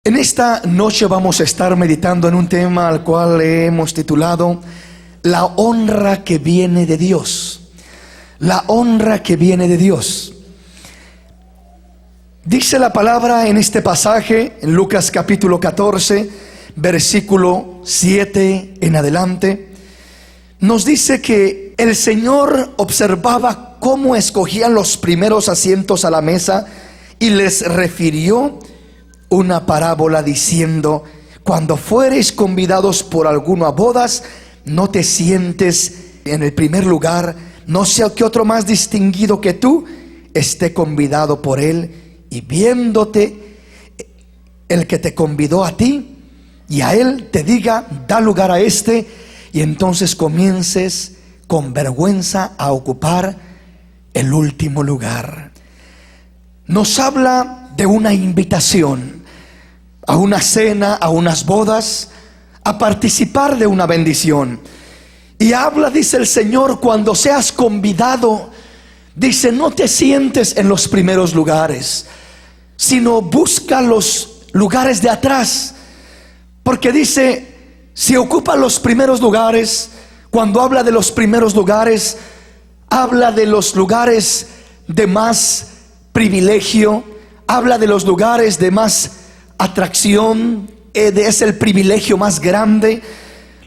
En esta noche vamos a estar meditando en un tema al cual le hemos titulado La honra que viene de Dios. La honra que viene de Dios. Dice la palabra en este pasaje, en Lucas capítulo 14, versículo 7 en adelante. Nos dice que el Señor observaba cómo escogían los primeros asientos a la mesa y les refirió una parábola diciendo: cuando fuereis convidados por alguno a bodas, no te sientes en el primer lugar, no sea que otro más distinguido que tú esté convidado por él, y viéndote el que te convidó a ti y a él te diga: da lugar a este, y entonces comiences con vergüenza a ocupar el último lugar. Nos habla de una invitación a una cena, a unas bodas, a participar de una bendición. Y habla, dice el Señor, cuando seas convidado, dice: no te sientes en los primeros lugares, sino busca los lugares de atrás. Porque dice, si ocupa los primeros lugares, cuando habla de los primeros lugares, habla de los lugares de más privilegio, habla de los lugares de más atracción, es el privilegio más grande.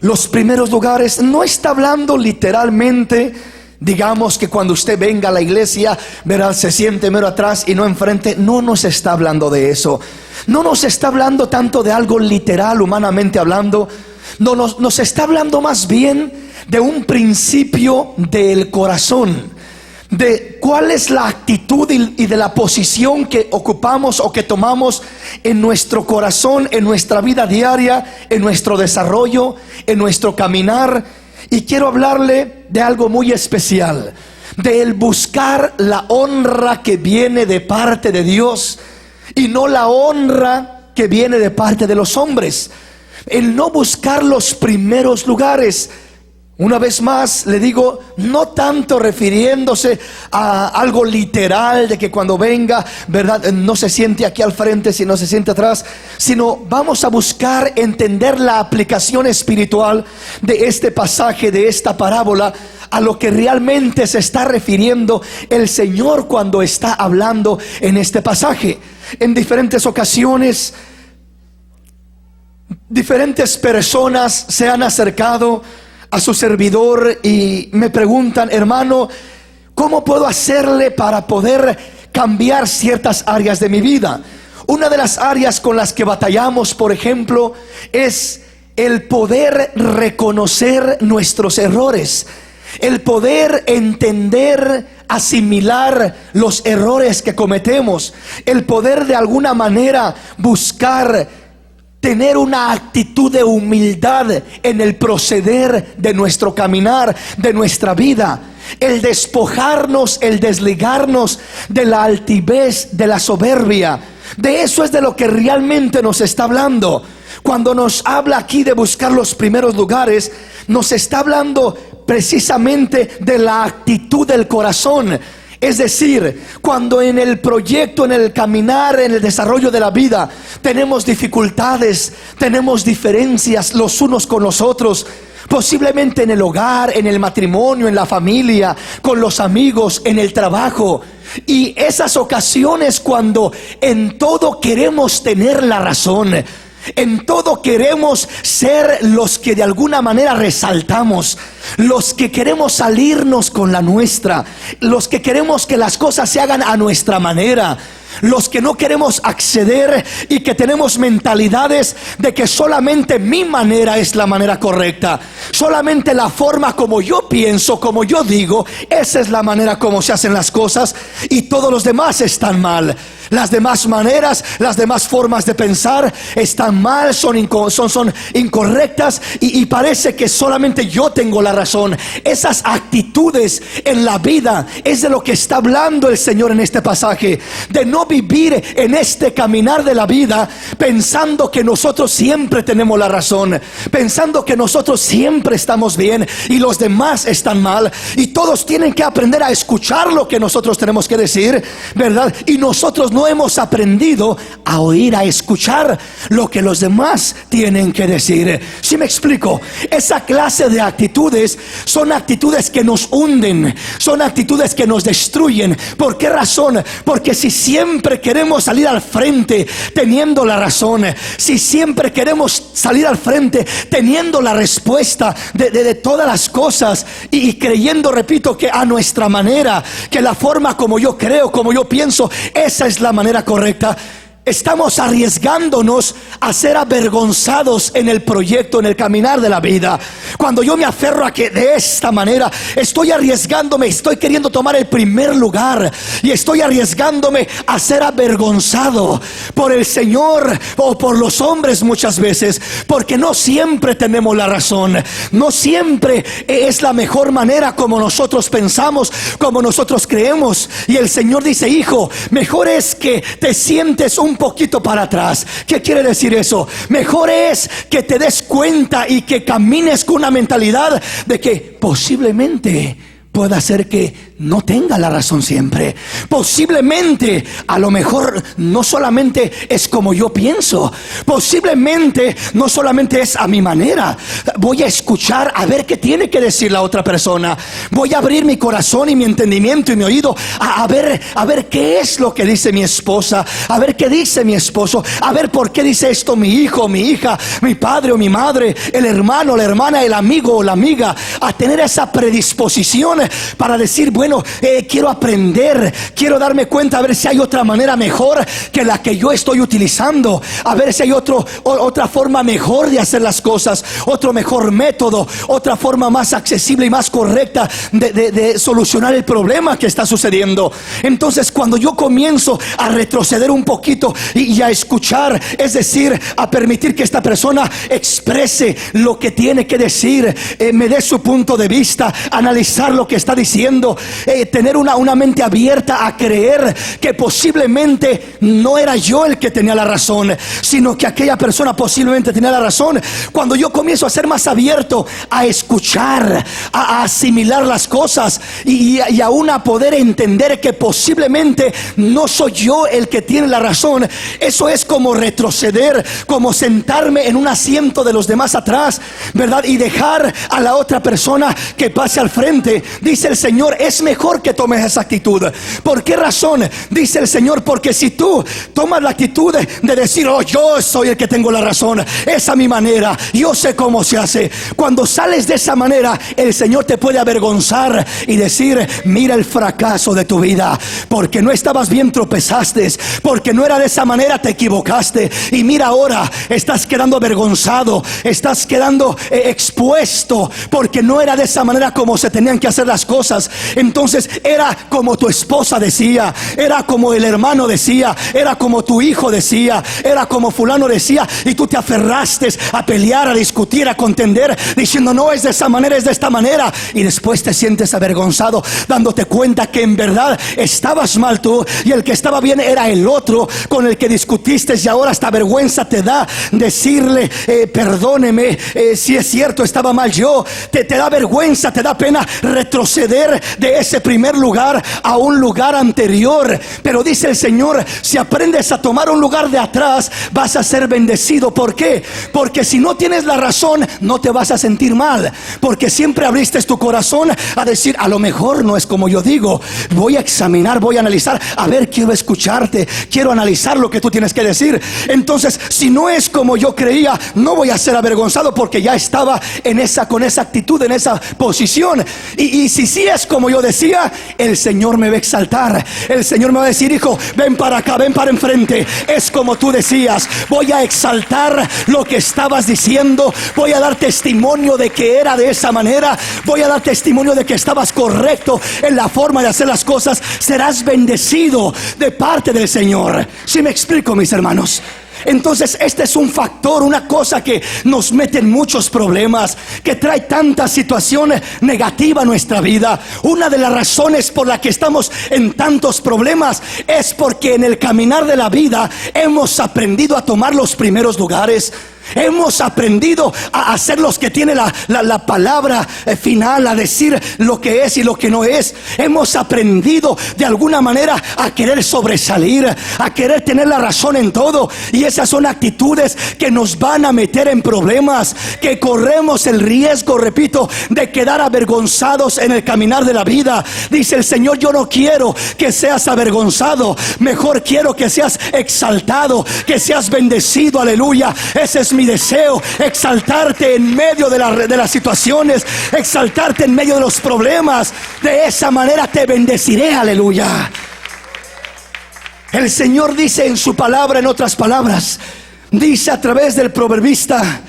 Los primeros lugares, no está hablando literalmente, digamos que cuando usted venga a la iglesia, verá, se siente mero atrás y no enfrente. No nos está hablando de eso. No nos está hablando tanto de algo literal, humanamente hablando. No, nos está hablando más bien de un principio del corazón, de cuál es la actitud y de la posición que ocupamos o que tomamos en nuestro corazón, en nuestra vida diaria, en nuestro desarrollo, en nuestro caminar. Y quiero hablarle de algo muy especial, de el buscar la honra que viene de parte de Dios y no la honra que viene de parte de los hombres. El no buscar los primeros lugares. Una vez más le digo, no tanto refiriéndose a algo literal de que cuando venga, ¿verdad?, no se siente aquí al frente, sino se siente atrás, sino vamos a buscar entender la aplicación espiritual de este pasaje, de esta parábola, a lo que realmente se está refiriendo el Señor cuando está hablando en este pasaje. En diferentes ocasiones, diferentes personas se han acercado a su servidor y me preguntan: hermano, ¿cómo puedo hacerle para poder cambiar ciertas áreas de mi vida? Una de las áreas con las que batallamos, por ejemplo, es el poder reconocer nuestros errores, el poder entender, asimilar los errores que cometemos, el poder de alguna manera buscar tener una actitud de humildad en el proceder de nuestro caminar, de nuestra vida. El despojarnos, el desligarnos de la altivez, de la soberbia. De eso es de lo que realmente nos está hablando. Cuando nos habla aquí de buscar los primeros lugares, nos está hablando precisamente de la actitud del corazón. Es decir, cuando en el proyecto, en el caminar, en el desarrollo de la vida, tenemos dificultades, tenemos diferencias los unos con los otros, posiblemente en el hogar, en el matrimonio, en la familia, con los amigos, en el trabajo. Y esas ocasiones cuando en todo queremos tener la razón, en todo queremos ser los que de alguna manera resaltamos, los que queremos salirnos con la nuestra, los que queremos que las cosas se hagan a nuestra manera, los que no queremos acceder y que tenemos mentalidades de que solamente mi manera es la manera correcta, solamente la forma como yo pienso, como yo digo, esa es la manera como se hacen las cosas, y todos los demás están mal. Las demás maneras, las demás formas de pensar están mal, son incorrectas, y parece que solamente yo tengo la razón. Esas actitudes en la vida es de lo que está hablando el Señor en este pasaje, de no no vivir en este caminar de la vida pensando que nosotros siempre tenemos la razón, pensando que nosotros siempre estamos bien y los demás están mal, y todos tienen que aprender a escuchar lo que nosotros tenemos que decir, ¿verdad? Y nosotros no hemos aprendido a oír, a escuchar lo que los demás tienen que decir. ¿Sí me explico? Esa clase de actitudes son actitudes que nos hunden, son actitudes que nos destruyen. ¿Por qué razón? Porque si siempre queremos salir al frente teniendo la razón, si siempre queremos salir al frente teniendo la respuesta de todas las cosas, y creyendo, repito, que a nuestra manera, que la forma como yo creo, como yo pienso, esa es la manera correcta, estamos arriesgándonos a ser avergonzados en el proyecto, en el caminar de la vida. Cuando yo me aferro a que de esta manera estoy arriesgándome, estoy queriendo tomar el primer lugar, y estoy arriesgándome a ser avergonzado por el Señor o por los hombres muchas veces, porque no siempre tenemos la razón, no siempre es la mejor manera como nosotros pensamos, como nosotros creemos. Y el Señor dice: hijo, mejor es que te sientes un poquito para atrás. ¿Qué quiere decir eso? Mejor es que te des cuenta y que camines con una mentalidad de que posiblemente pueda ser que no tenga la razón siempre. Posiblemente, a lo mejor no solamente es como yo pienso, posiblemente no solamente es a mi manera. Voy a escuchar a ver qué tiene que decir la otra persona. Voy a abrir mi corazón y mi entendimiento y mi oído a ver qué es lo que dice mi esposa, a ver qué dice mi esposo, a ver por qué dice esto mi hijo, mi hija, mi padre o mi madre, el hermano, la hermana, el amigo o la amiga. A tener esa predisposición para decir: bueno, quiero aprender, quiero darme cuenta, a ver si hay otra manera mejor que la que yo estoy utilizando, a ver si hay otra forma mejor de hacer las cosas, otro mejor método, otra forma más accesible y más correcta de solucionar el problema que está sucediendo. Entonces, cuando yo comienzo a retroceder un poquito y a escuchar, es decir, a permitir que esta persona exprese lo que tiene que decir, me dé su punto de vista, analizar lo que está diciendo, tener una mente abierta a creer que posiblemente no era yo el que tenía la razón, sino que aquella persona posiblemente tenía la razón. Cuando yo comienzo a ser más abierto a escuchar, a asimilar las cosas y aún a poder entender que posiblemente no soy yo el que tiene la razón, eso es como retroceder, como sentarme en un asiento de los demás atrás, ¿verdad? Y dejar a la otra persona que pase al frente. Dice el Señor: es mejor que tomes esa actitud. ¿Por qué razón? Dice el Señor: porque si tú tomas la actitud de decir: oh, yo soy el que tengo la razón, es a mi manera, yo sé cómo se hace. Cuando sales de esa manera, el Señor te puede avergonzar y decir: mira el fracaso de tu vida, porque no estabas bien, tropezaste, porque no era de esa manera, te equivocaste, y mira ahora, estás quedando avergonzado, estás quedando expuesto, porque no era de esa manera como se tenían que hacer las cosas. Entonces era como tu esposa decía, era como el hermano decía, era como tu hijo decía, era como fulano decía, y tú te aferraste a pelear, a discutir, a contender, diciendo: no es de esa manera, es de esta manera. Y después te sientes avergonzado, dándote cuenta que en verdad estabas mal tú, y el que estaba bien era el otro con el que discutiste. Y ahora hasta vergüenza te da decirle: perdóneme, si es cierto, estaba mal yo. Te da vergüenza, te da pena retroceder de ese primer lugar a un lugar anterior. Pero dice el Señor: si aprendes a tomar un lugar de atrás, vas a ser bendecido. ¿Por qué? Porque si no tienes la razón, no te vas a sentir mal, porque siempre abriste tu corazón a decir: a lo mejor no es como yo digo, voy a examinar, voy a analizar, a ver, quiero escucharte, quiero analizar lo que tú tienes que decir. Entonces, si no es como yo creía, no voy a ser avergonzado, porque ya estaba con esa actitud, en esa posición. Y si sí es como yo decía, el Señor me va a exaltar. El Señor me va a decir: hijo, ven para acá, ven para enfrente, es como tú decías. Voy a exaltar lo que estabas diciendo, voy a dar testimonio de que era de esa manera, voy a dar testimonio de que estabas correcto en la forma de hacer las cosas. Serás bendecido de parte del Señor. ¿Sí me explico, mis hermanos? Entonces este es un factor, una cosa que nos mete en muchos problemas, que trae tanta situación negativa a nuestra vida. Una de las razones por la que estamos en tantos problemas es porque en el caminar de la vida hemos aprendido a tomar los primeros lugares. Hemos aprendido a ser los que tienen la palabra final, a decir lo que es y lo que no es. Hemos aprendido de alguna manera a querer sobresalir, a querer tener la razón en todo. Y esas son actitudes que nos van a meter en problemas, que corremos el riesgo, repito, de quedar avergonzados en el caminar de la vida. Dice el Señor: yo no quiero que seas avergonzado, mejor quiero que seas exaltado, que seas bendecido. Aleluya. Ese es mi deseo, exaltarte en medio de las situaciones, exaltarte en medio de los problemas. De esa manera te bendeciré. Aleluya. El Señor dice en su palabra, en otras palabras, dice a través del proverbista: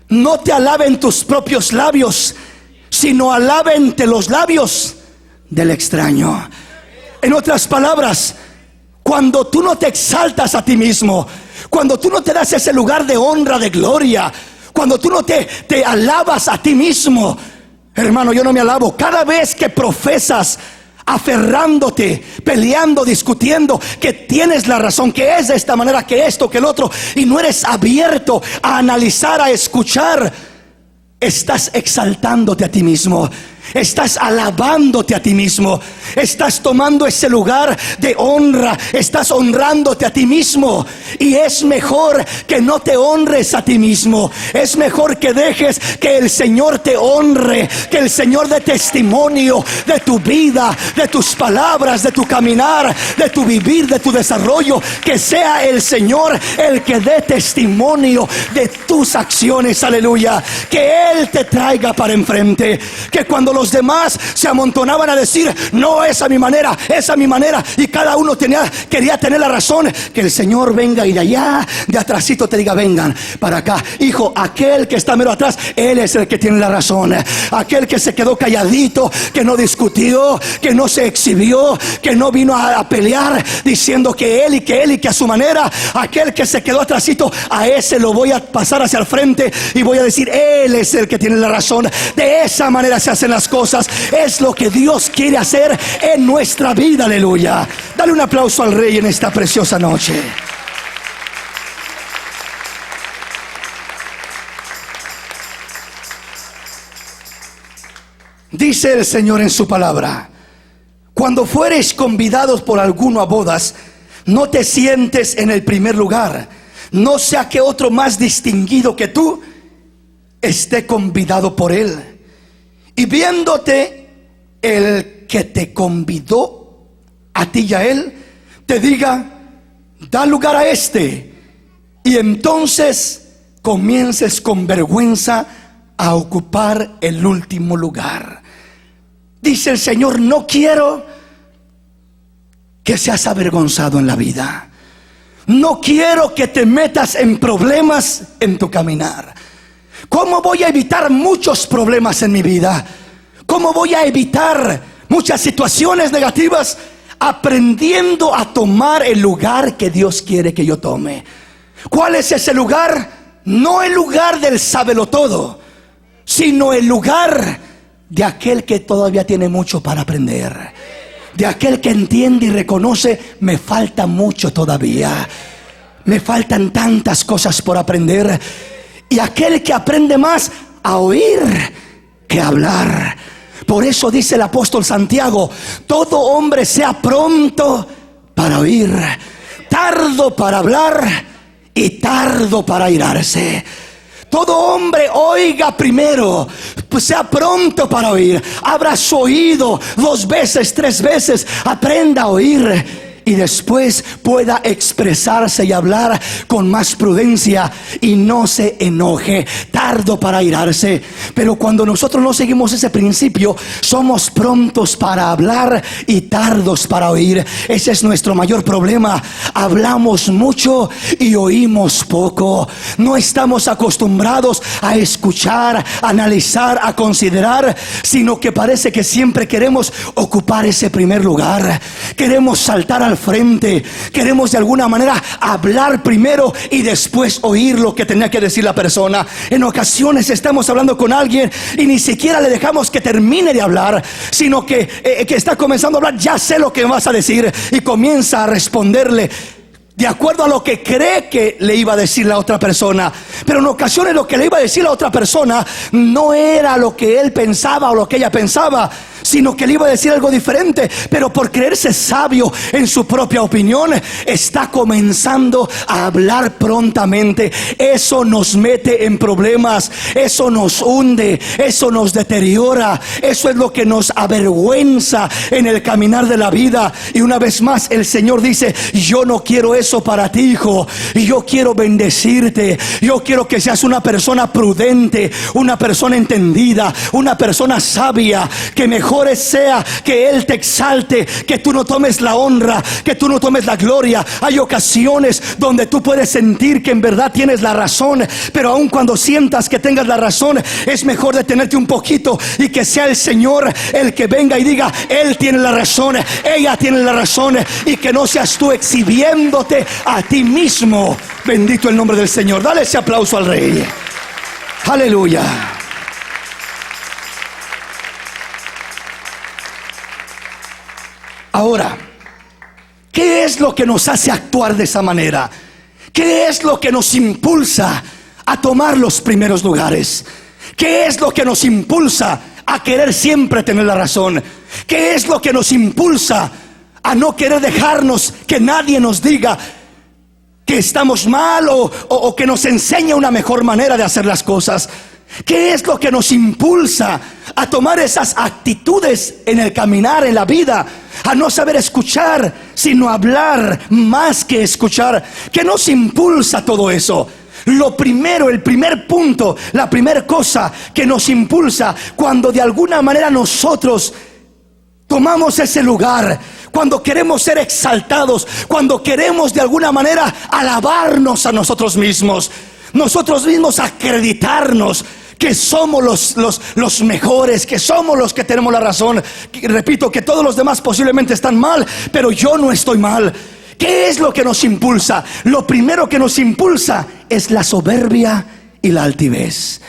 no te alaben tus propios labios, sino alábente los labios del extraño. En otras palabras, cuando tú no te exaltas a ti mismo, cuando tú no te das ese lugar de honra, de gloria, cuando tú no te alabas a ti mismo, hermano, yo no me alabo. Cada vez que profesas aferrándote, peleando, discutiendo, que tienes la razón, que es de esta manera, que esto, que el otro, y no eres abierto a analizar, a escuchar, estás exaltándote a ti mismo. Estás alabándote a ti mismo. Estás tomando ese lugar de honra. Estás honrándote a ti mismo. Y es mejor que no te honres a ti mismo. Es mejor que dejes que el Señor te honre, que el Señor dé testimonio de tu vida, de tus palabras, de tu caminar, de tu vivir, de tu desarrollo. Que sea el Señor el que dé testimonio de tus acciones. Aleluya. Que Él te traiga para enfrente. Que cuando los demás se amontonaban a decir: no, es a mi manera, es a mi manera, y cada uno quería tener la razón, que el Señor venga y de allá, de atrásito, te diga: vengan para acá, hijo, aquel que está mero atrás, Él es el que tiene la razón. Aquel que se quedó calladito, que no discutió, que no se exhibió, que no vino a pelear diciendo que él y que a su manera, aquel que se quedó atrásito, a ese lo voy a pasar hacia el frente y voy a decir: Él es el que tiene la razón. De esa manera se hacen las cosas. Es lo que Dios quiere hacer en nuestra vida. Aleluya. Dale un aplauso al Rey en esta preciosa noche. Dice el Señor en su palabra: cuando fueres convidados por alguno a bodas, no te sientes en el primer lugar, no sea que otro más distinguido que tú esté convidado por él. Y viéndote el que te convidó a ti y a él, te diga: da lugar a este. Y entonces comiences con vergüenza a ocupar el último lugar. Dice el Señor: no quiero que seas avergonzado en la vida. No quiero que te metas en problemas en tu caminar. ¿Cómo voy a evitar muchos problemas en mi vida? ¿Cómo voy a evitar muchas situaciones negativas? Aprendiendo a tomar el lugar que Dios quiere que yo tome. ¿Cuál es ese lugar? No el lugar del sábelotodo, sino el lugar de aquel que todavía tiene mucho para aprender, de aquel que entiende y reconoce: me falta mucho todavía, me faltan tantas cosas por aprender. Y aquel que aprende más a oír que a hablar. Por eso dice el apóstol Santiago: todo hombre sea pronto para oír, tardo para hablar y tardo para airarse. Todo hombre oiga primero, pues sea pronto para oír. Abra su oído 2 veces, 3 veces, aprenda a oír. Y después pueda expresarse y hablar con más prudencia y no se enoje, tardo para airarse. Pero cuando nosotros no seguimos ese principio, somos prontos para hablar y tardos para oír. Ese es nuestro mayor problema. Hablamos mucho y oímos poco. No estamos acostumbrados a escuchar, a analizar, a considerar, sino que parece que siempre queremos ocupar ese primer lugar. Queremos saltar al al frente. Queremos de alguna manera hablar primero y después oír lo que tenía que decir la persona. En ocasiones estamos hablando con alguien y ni siquiera le dejamos que termine de hablar, sino que está comenzando a hablar. Ya sé lo que vas a decir, y comienza a responderle de acuerdo a lo que cree que le iba a decir la otra persona. Pero en ocasiones lo que le iba a decir la otra persona no era lo que él pensaba o lo que ella pensaba, sino que le iba a decir algo diferente. Pero por creerse sabio en su propia opinión, está comenzando a hablar prontamente. Eso nos mete en problemas, eso nos hunde, eso nos deteriora, eso es lo que nos avergüenza en el caminar de la vida. Y una vez más el Señor dice: yo no quiero eso para ti, hijo. Y yo quiero bendecirte. Yo quiero que seas una persona prudente, una persona entendida, una persona sabia. Que mejor sea que Él te exalte, que tú no tomes la honra, que tú no tomes la gloria. Hay ocasiones donde tú puedes sentir que en verdad tienes la razón, pero aun cuando sientas que tengas la razón, es mejor detenerte un poquito y que sea el Señor el que venga y diga: Él tiene la razón, ella tiene la razón. Y que no seas tú exhibiéndote a ti mismo. Bendito el nombre del Señor. Dale ese aplauso al Rey. Aleluya. Ahora, ¿qué es lo que nos hace actuar de esa manera? ¿Qué es lo que nos impulsa a tomar los primeros lugares? ¿Qué es lo que nos impulsa a querer siempre tener la razón? ¿Qué es lo que nos impulsa a no querer dejarnos que nadie nos diga que estamos mal o que nos enseñe una mejor manera de hacer las cosas? ¿Qué es lo que nos impulsa a tomar esas actitudes en el caminar, en la vida? A no saber escuchar, sino hablar más que escuchar. ¿Qué nos impulsa a todo eso? Lo primero, el primer punto, la primera cosa que nos impulsa, cuando de alguna manera nosotros tomamos ese lugar, cuando queremos ser exaltados, cuando queremos de alguna manera alabarnos a nosotros mismos acreditarnos que somos los mejores, que somos los que tenemos la razón. Repito, que todos los demás posiblemente están mal, pero yo no estoy mal. ¿Qué es lo que nos impulsa? Lo primero que nos impulsa es la soberbia y la altivez.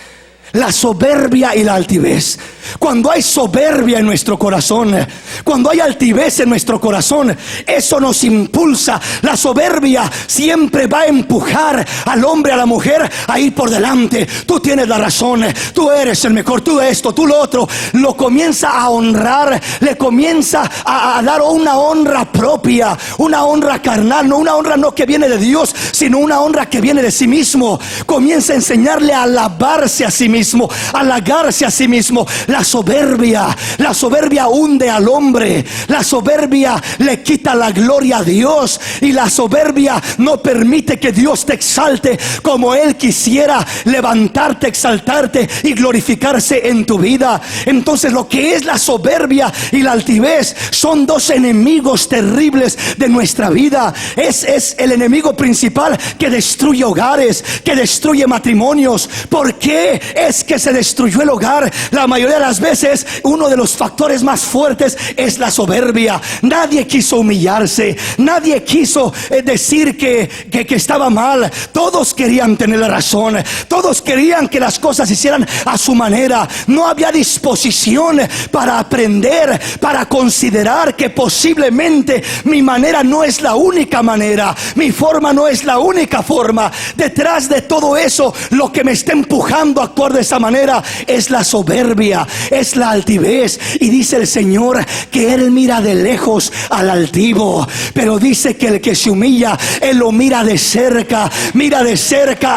La soberbia y la altivez. Cuando hay soberbia en nuestro corazón, cuando hay altivez en nuestro corazón, eso nos impulsa. La soberbia siempre va a empujar al hombre, a la mujer, a ir por delante. Tú tienes la razón, tú eres el mejor, tú esto, tú lo otro. Lo comienza a honrar, le comienza a dar una honra propia, una honra carnal, no una honra no que viene de Dios, sino una honra que viene de sí mismo. Comienza a enseñarle a alabarse a sí mismo, a halagarse a sí mismo. La soberbia hunde al hombre. La soberbia le quita la gloria a Dios. Y la soberbia no permite que Dios te exalte como Él quisiera levantarte, exaltarte y glorificarse en tu vida. Entonces lo que es la soberbia y la altivez son dos enemigos terribles de nuestra vida. Es el enemigo principal que destruye hogares, que destruye matrimonios. ¿Por qué es que se destruyó el hogar? La mayoría de las veces uno de los factores más fuertes es la soberbia. Nadie quiso humillarse, nadie quiso decir que estaba mal. Todos querían tener la razón, todos querían que las cosas se hicieran a su manera. No había disposición para aprender, para considerar que posiblemente mi manera no es la única manera, mi forma no es la única forma. Detrás de todo eso, lo que me está empujando a actuar de esa manera es la soberbia, es la altivez. Y dice el Señor que Él mira de lejos al altivo, pero dice que el que se humilla, Él lo mira de cerca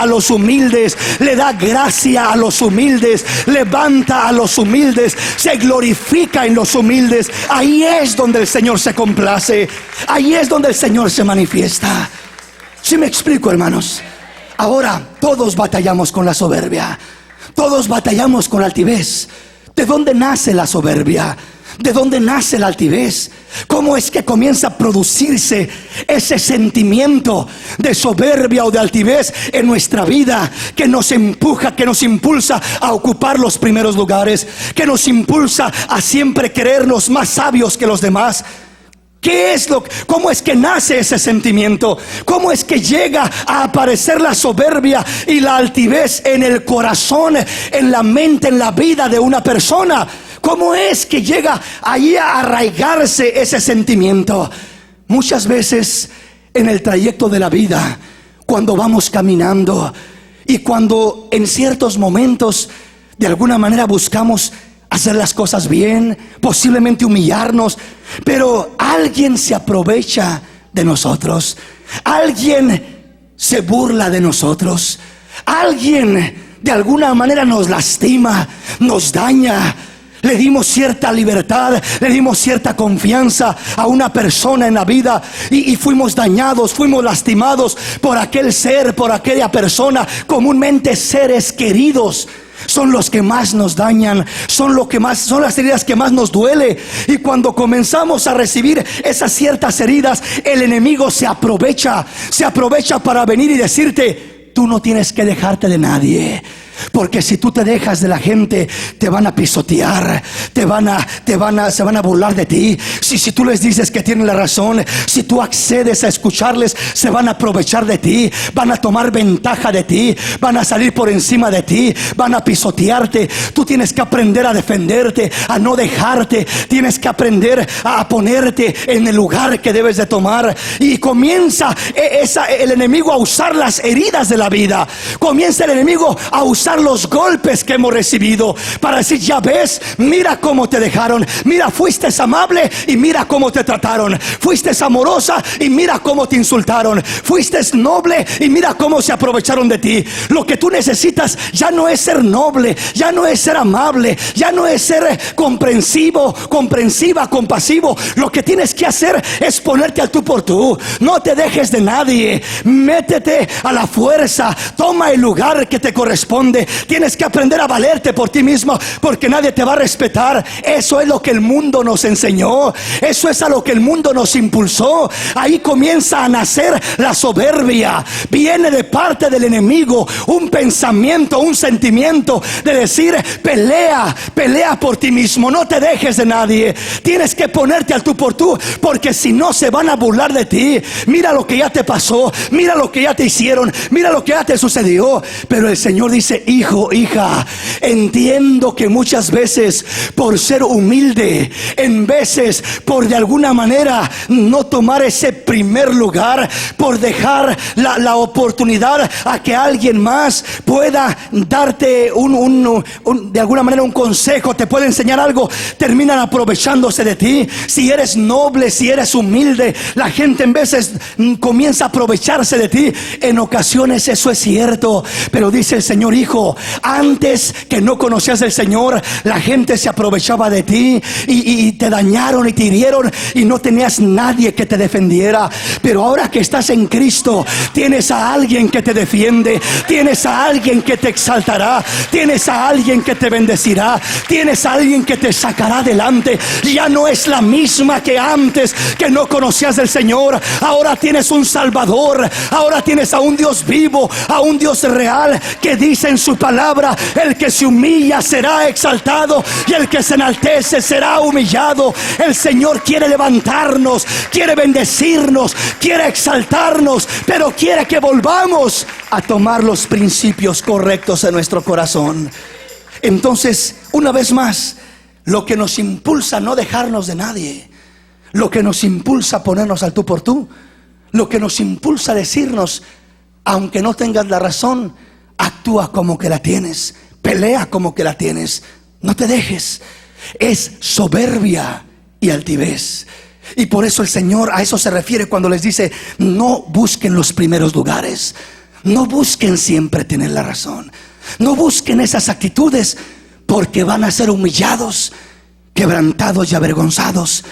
a los humildes, le da gracia a los humildes, levanta a los humildes, se glorifica en los humildes. Ahí es donde el Señor se complace, ahí es donde el Señor se manifiesta. ¿Sí me explico, hermanos? Ahora, todos batallamos con la soberbia, todos batallamos con la altivez. ¿De dónde nace la soberbia? ¿De dónde nace la altivez? ¿Cómo es que comienza a producirse ese sentimiento de soberbia o de altivez en nuestra vida, que nos empuja, que nos impulsa a ocupar los primeros lugares, que nos impulsa a siempre creernos más sabios que los demás? ¿Cómo es que nace ese sentimiento? ¿Cómo es que llega a aparecer la soberbia y la altivez en el corazón, en la mente, en la vida de una persona? ¿Cómo es que llega ahí a arraigarse ese sentimiento? Muchas veces en el trayecto de la vida, cuando vamos caminando y cuando en ciertos momentos de alguna manera buscamos hacer las cosas bien, posiblemente humillarnos, pero alguien se aprovecha de nosotros, alguien se burla de nosotros, alguien de alguna manera nos lastima, nos daña. Le dimos cierta libertad, le dimos cierta confianza a una persona en la vida y fuimos dañados, fuimos lastimados por aquel ser, por aquella persona. Comúnmente seres queridos son los que más nos dañan, son las heridas que más nos duele. Y cuando comenzamos a recibir esas ciertas heridas, el enemigo se aprovecha para venir y decirte: tú no tienes que dejarte de nadie, porque si tú te dejas de la gente, te van a pisotear, se van a burlar de ti. Si tú les dices que tienen la razón, si tú accedes a escucharles, se van a aprovechar de ti, van a tomar ventaja de ti, van a salir por encima de ti, van a pisotearte. Tú tienes que aprender a defenderte, a no dejarte. Tienes que aprender a ponerte en el lugar que debes de tomar. Y comienza el enemigo a usar las heridas de la vida. Comienza el enemigo a usar los golpes que hemos recibido para decir: ya ves, mira cómo te dejaron, mira, fuiste amable y mira cómo te trataron, fuiste amorosa y mira cómo te insultaron, fuiste noble y mira cómo se aprovecharon de ti. Lo que tú necesitas ya no es ser noble, ya no es ser amable, ya no es ser comprensiva, compasivo. Lo que tienes que hacer es ponerte al tú por tú. No te dejes de nadie, métete a la fuerza, toma el lugar que te corresponde. Tienes que aprender a valerte por ti mismo, porque nadie te va a respetar. Eso es lo que el mundo nos enseñó, eso es a lo que el mundo nos impulsó. Ahí comienza a nacer la soberbia. Viene de parte del enemigo un pensamiento, un sentimiento de decir: pelea por ti mismo, no te dejes de nadie. Tienes que ponerte al tú por tú, porque si no se van a burlar de ti. Mira lo que ya te pasó, mira lo que ya te hicieron, mira lo que ya te sucedió. Pero el Señor dice: hijo, hija, entiendo que muchas veces por ser humilde, en veces por de alguna manera no tomar ese primer lugar, por dejar la oportunidad a que alguien más pueda darte de alguna manera un consejo, te puede enseñar algo, terminan aprovechándose de ti. Si eres noble, si eres humilde, la gente en veces comienza a aprovecharse de ti. En ocasiones eso es cierto, pero dice el Señor: hijo, antes que no conocías al Señor, la gente se aprovechaba de ti y te dañaron y te hirieron y no tenías nadie que te defendiera. Pero ahora que estás en Cristo, tienes a alguien que te defiende, tienes a alguien que te exaltará, tienes a alguien que te bendecirá, tienes a alguien que te sacará adelante. Ya no es la misma que antes que no conocías del Señor. Ahora tienes un Salvador, ahora tienes a un Dios vivo, a un Dios real, que dice en su palabra: el que se humilla será exaltado y el que se enaltece será humillado. El Señor quiere levantarnos, quiere bendecirnos, quiere exaltarnos, pero quiere que volvamos a tomar los principios correctos en nuestro corazón. Entonces, una vez más, lo que nos impulsa a no dejarnos de nadie, lo que nos impulsa a ponernos al tú por tú, lo que nos impulsa a decirnos: aunque no tengas la razón, actúa como que la tienes, pelea como que la tienes, no te dejes. Es soberbia y altivez. Y por eso el Señor a eso se refiere cuando les dice: no busquen los primeros lugares, no busquen siempre tener la razón, no busquen esas actitudes, porque van a ser humillados, quebrantados y avergonzados.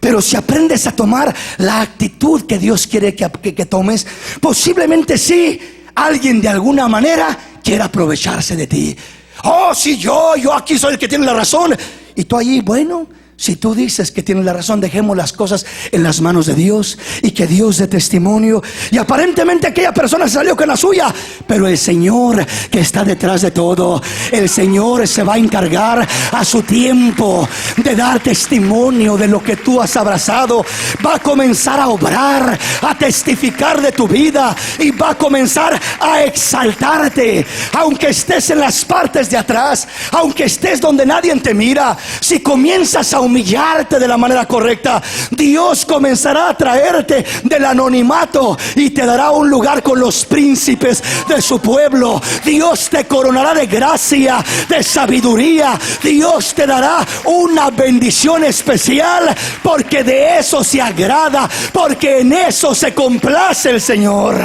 Pero si aprendes a tomar la actitud que Dios quiere que tomes, posiblemente sí, alguien de alguna manera quiera aprovecharse de ti. Oh, si yo aquí soy el que tiene la razón, y tú allí, bueno, Si tú dices que tienes la razón, dejemos las cosas en las manos de Dios y que Dios dé testimonio. Y aparentemente aquella persona salió con la suya, pero el Señor que está detrás de todo, el Señor se va a encargar a su tiempo de dar testimonio de lo que tú has abrazado. Va a comenzar a obrar, a testificar de tu vida y va a comenzar a exaltarte. Aunque estés en las partes de atrás, aunque estés donde nadie te mira, si comienzas a humillarte de la manera correcta, Dios comenzará a traerte del anonimato y te dará un lugar con los príncipes de su pueblo. Dios te coronará de gracia, de sabiduría. Dios te dará una bendición especial, porque de eso se agrada, porque en eso se complace el Señor.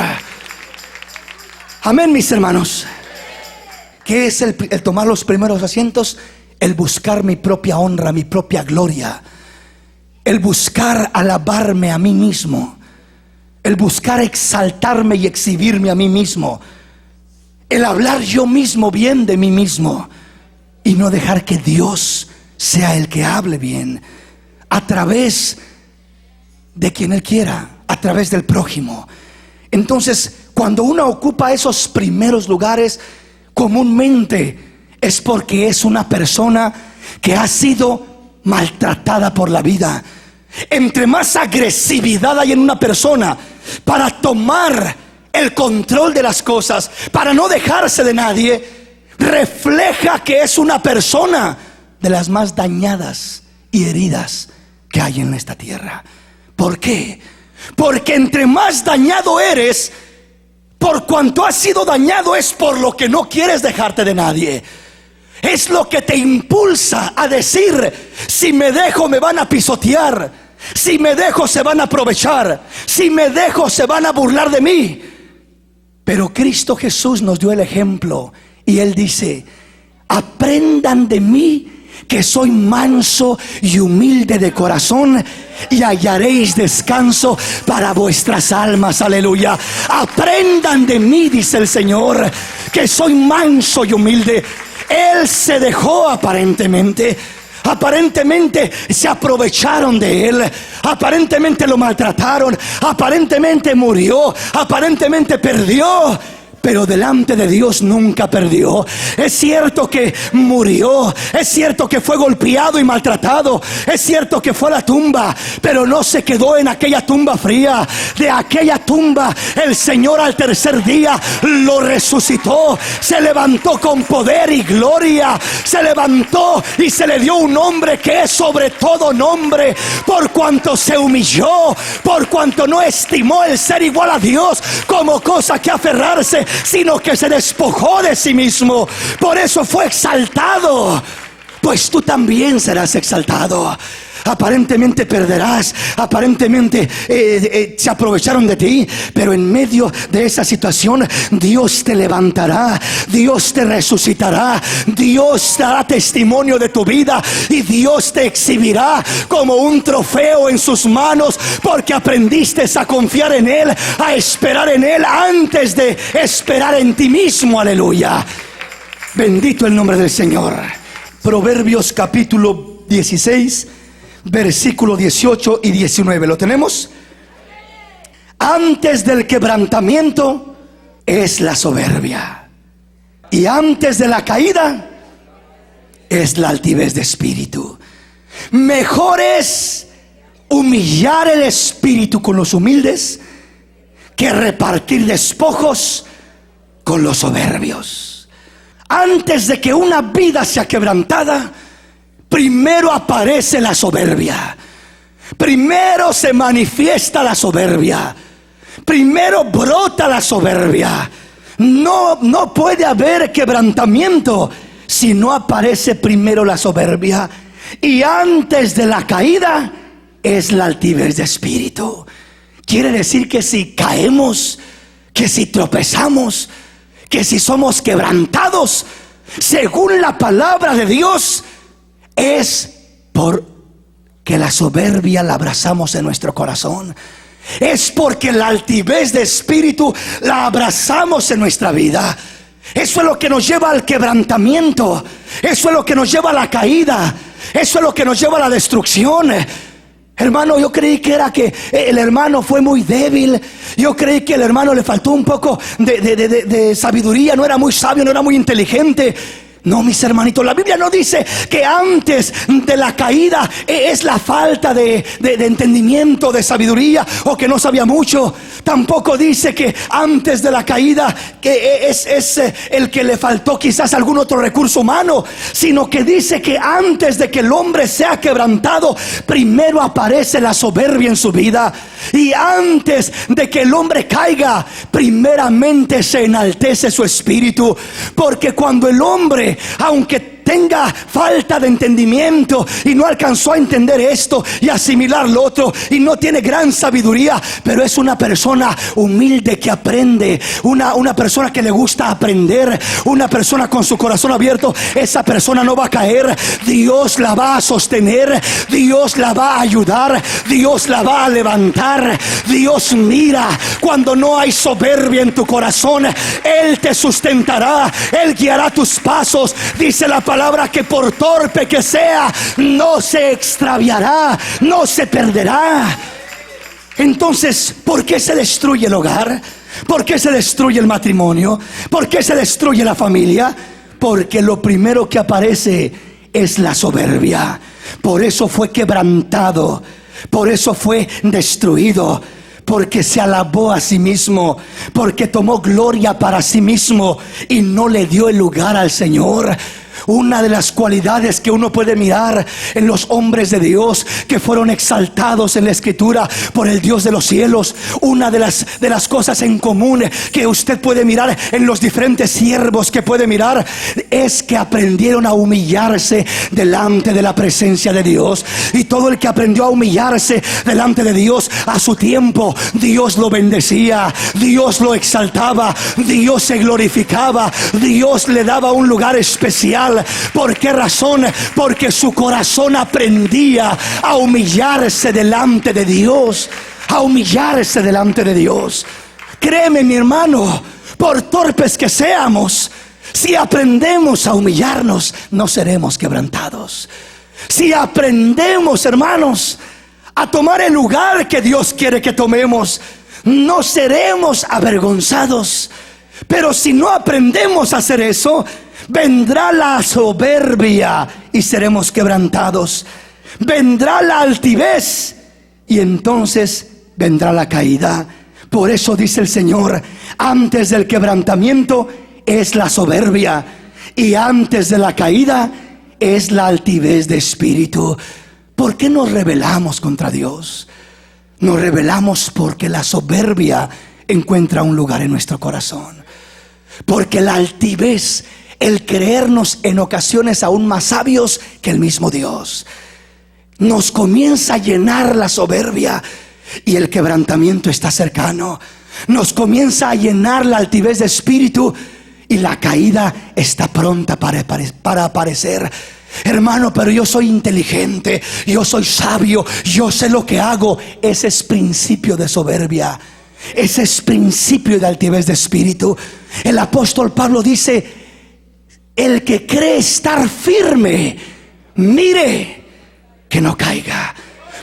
Amén, mis hermanos. ¿Qué es el tomar los primeros asientos? El buscar mi propia honra, mi propia gloria. El buscar alabarme a mí mismo. El buscar exaltarme y exhibirme a mí mismo. El hablar yo mismo bien de mí mismo. Y no dejar que Dios sea el que hable bien a través de quien Él quiera, a través del prójimo. Entonces, cuando uno ocupa esos primeros lugares, comúnmente es porque es una persona que ha sido maltratada por la vida. Entre más agresividad hay en una persona para tomar el control de las cosas, para no dejarse de nadie, refleja que es una persona de las más dañadas y heridas que hay en esta tierra. ¿Por qué? Porque entre más dañado eres, por cuanto has sido dañado, es por lo que no quieres dejarte de nadie. Es lo que te impulsa a decir: si me dejo me van a pisotear, si me dejo se van a aprovechar, si me dejo se van a burlar de mí. Pero Cristo Jesús nos dio el ejemplo y Él dice: aprendan de mí, que soy manso y humilde de corazón, y hallaréis descanso para vuestras almas. Aleluya. Aprendan de mí, dice el Señor, que soy manso y humilde. Él se dejó aparentemente se aprovecharon de él, aparentemente lo maltrataron, aparentemente murió, aparentemente perdió. Pero delante de Dios nunca perdió. Es cierto que murió, es cierto que fue golpeado y maltratado, es cierto que fue a la tumba, pero no se quedó en aquella tumba fría. De aquella tumba el Señor al tercer día lo resucitó. Se levantó con poder y gloria. Se levantó y se le dio un nombre que es sobre todo nombre, por cuanto se humilló, por cuanto no estimó el ser igual a Dios como cosa que aferrarse, sino que se despojó de sí mismo. Por eso fue exaltado. Pues tú también serás exaltado. Aparentemente perderás, aparentemente se aprovecharon de ti, pero en medio de esa situación Dios te levantará, Dios te resucitará, Dios dará testimonio de tu vida y Dios te exhibirá como un trofeo en sus manos, porque aprendiste a confiar en Él, a esperar en Él antes de esperar en ti mismo. Aleluya. Bendito el nombre del Señor. Proverbios capítulo 16, versículo 18 y 19. ¿Lo tenemos? Antes del quebrantamiento es la soberbia, y antes de la caída es la altivez de espíritu. Mejor es humillar el espíritu con los humildes que repartir despojos con los soberbios. Antes de que una vida sea quebrantada, primero aparece la soberbia. Primero se manifiesta la soberbia. Primero brota la soberbia. No puede haber quebrantamiento si no aparece primero la soberbia. Y antes de la caída es la altivez de espíritu. Quiere decir que si caemos, que si tropezamos, que si somos quebrantados, según la palabra de Dios, es porque la soberbia la abrazamos en nuestro corazón. Es porque la altivez de espíritu la abrazamos en nuestra vida. Eso es lo que nos lleva al quebrantamiento. Eso es lo que nos lleva a la caída. Eso es lo que nos lleva a la destrucción. Hermano, yo creí que era que el hermano fue muy débil. Yo creí que el hermano le faltó un poco de sabiduría. No era muy sabio, no era muy inteligente. No, mis hermanitos, la Biblia no dice que antes de la caída es la falta de entendimiento, de sabiduría, o que no sabía mucho. Tampoco dice que antes de la caída que es el que le faltó quizás algún otro recurso humano, sino que dice que antes de que el hombre sea quebrantado, primero aparece la soberbia en su vida. Y antes de que el hombre caiga, primeramente se enaltece su espíritu. Porque cuando el hombre, aunque tenga falta de entendimiento y no alcanzó a entender esto y asimilar lo otro, y no tiene gran sabiduría, pero es una persona humilde que aprende, una persona que le gusta aprender, una persona con su corazón abierto, esa persona no va a caer. Dios la va a sostener, Dios la va a ayudar, Dios la va a levantar. Dios mira cuando no hay soberbia en tu corazón. Él te sustentará, Él guiará tus pasos. Dice la palabra que por torpe que sea, no se extraviará, no se perderá. Entonces, ¿por qué se destruye el hogar? ¿Por qué se destruye el matrimonio? ¿Por qué se destruye la familia? Porque lo primero que aparece es la soberbia. Por eso fue quebrantado, por eso fue destruido. Porque se alabó a sí mismo, porque tomó gloria para sí mismo y no le dio el lugar al Señor. Una de las cualidades que uno puede mirar en los hombres de Dios que fueron exaltados en la Escritura por el Dios de los cielos, una de las cosas en común que usted puede mirar en los diferentes siervos que puede mirar, es que aprendieron a humillarse delante de la presencia de Dios. Y todo el que aprendió a humillarse delante de Dios a su tiempo, Dios lo bendecía, Dios lo exaltaba, Dios se glorificaba, Dios le daba un lugar especial. ¿Por qué razón? Porque su corazón aprendía a humillarse delante de Dios, a humillarse delante de Dios. Créeme, mi hermano, por torpes que seamos, si aprendemos a humillarnos, no seremos quebrantados. Si aprendemos, hermanos, a tomar el lugar que Dios quiere que tomemos, no seremos avergonzados. Pero si no aprendemos a hacer eso, vendrá la soberbia y seremos quebrantados. Vendrá la altivez y entonces vendrá la caída. Por eso dice el Señor, antes del quebrantamiento es la soberbia, y antes de la caída es la altivez de espíritu. ¿Por qué nos rebelamos contra Dios? Nos rebelamos porque la soberbia encuentra un lugar en nuestro corazón. Porque la altivez, el creernos en ocasiones aún más sabios que el mismo Dios, nos comienza a llenar la soberbia, y el quebrantamiento está cercano. Nos comienza a llenar la altivez de espíritu y la caída está pronta para aparecer. Hermano, pero yo soy inteligente, yo soy sabio, yo sé lo que hago. Ese es principio de soberbia, ese es principio de altivez de espíritu. El apóstol Pablo dice: el que cree estar firme, mire que no caiga.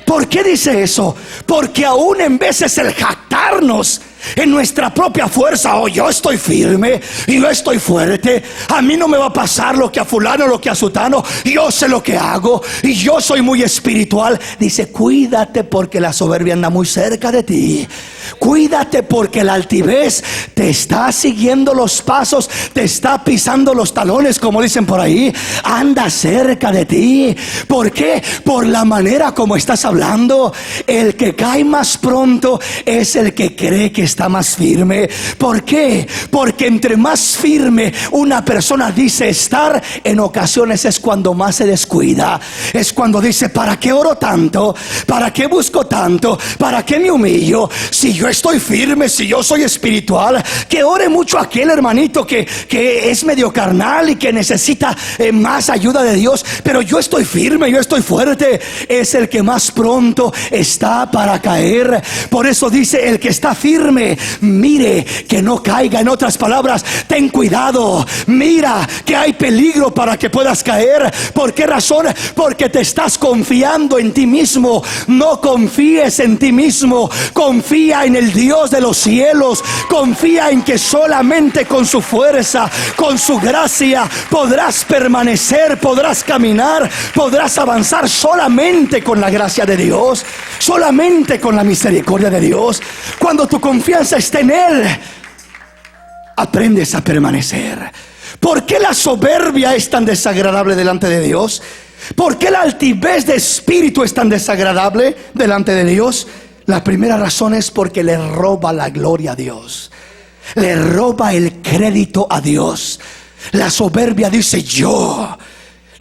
¿Por qué dice eso? Porque aún en veces el jactarnos en nuestra propia fuerza, oh, yo estoy firme y yo estoy fuerte, a mí no me va a pasar lo que a fulano, lo que a sutano, yo sé lo que hago y yo soy muy espiritual. Dice: cuídate, porque la soberbia anda muy cerca de ti. Cuídate, porque la altivez te está siguiendo los pasos, te está pisando los talones, como dicen por ahí. Anda cerca de ti. ¿Por qué? Por la manera como estás hablando. El que cae más pronto es el que cree que está más firme. ¿Por qué? Porque entre más firme una persona dice estar, en ocasiones es cuando más se descuida. Es cuando dice: ¿para qué oro tanto? ¿Para qué busco tanto? ¿Para qué me humillo? Si yo estoy firme, si yo soy espiritual. Que ore mucho aquel hermanito que es medio carnal y que necesita más ayuda de Dios, pero yo estoy firme, yo estoy fuerte. Es el que más pronto está para caer. Por eso dice: el que está firme dice: mire que no caiga. En otras palabras, ten cuidado, mira que hay peligro para que puedas caer. ¿Por qué razón? Porque te estás confiando en ti mismo. No confíes en ti mismo, confía en el Dios de los cielos. Confía en que solamente con su fuerza, con su gracia, podrás permanecer, podrás caminar, podrás avanzar. Solamente con la gracia de Dios, solamente con la misericordia de Dios. Cuando tu confianza está en Él, aprendes a permanecer. ¿Por qué la soberbia es tan desagradable delante de Dios? ¿Por qué la altivez de espíritu es tan desagradable delante de Dios? La primera razón es porque le roba la gloria a Dios, le roba el crédito a Dios. La soberbia dice yo.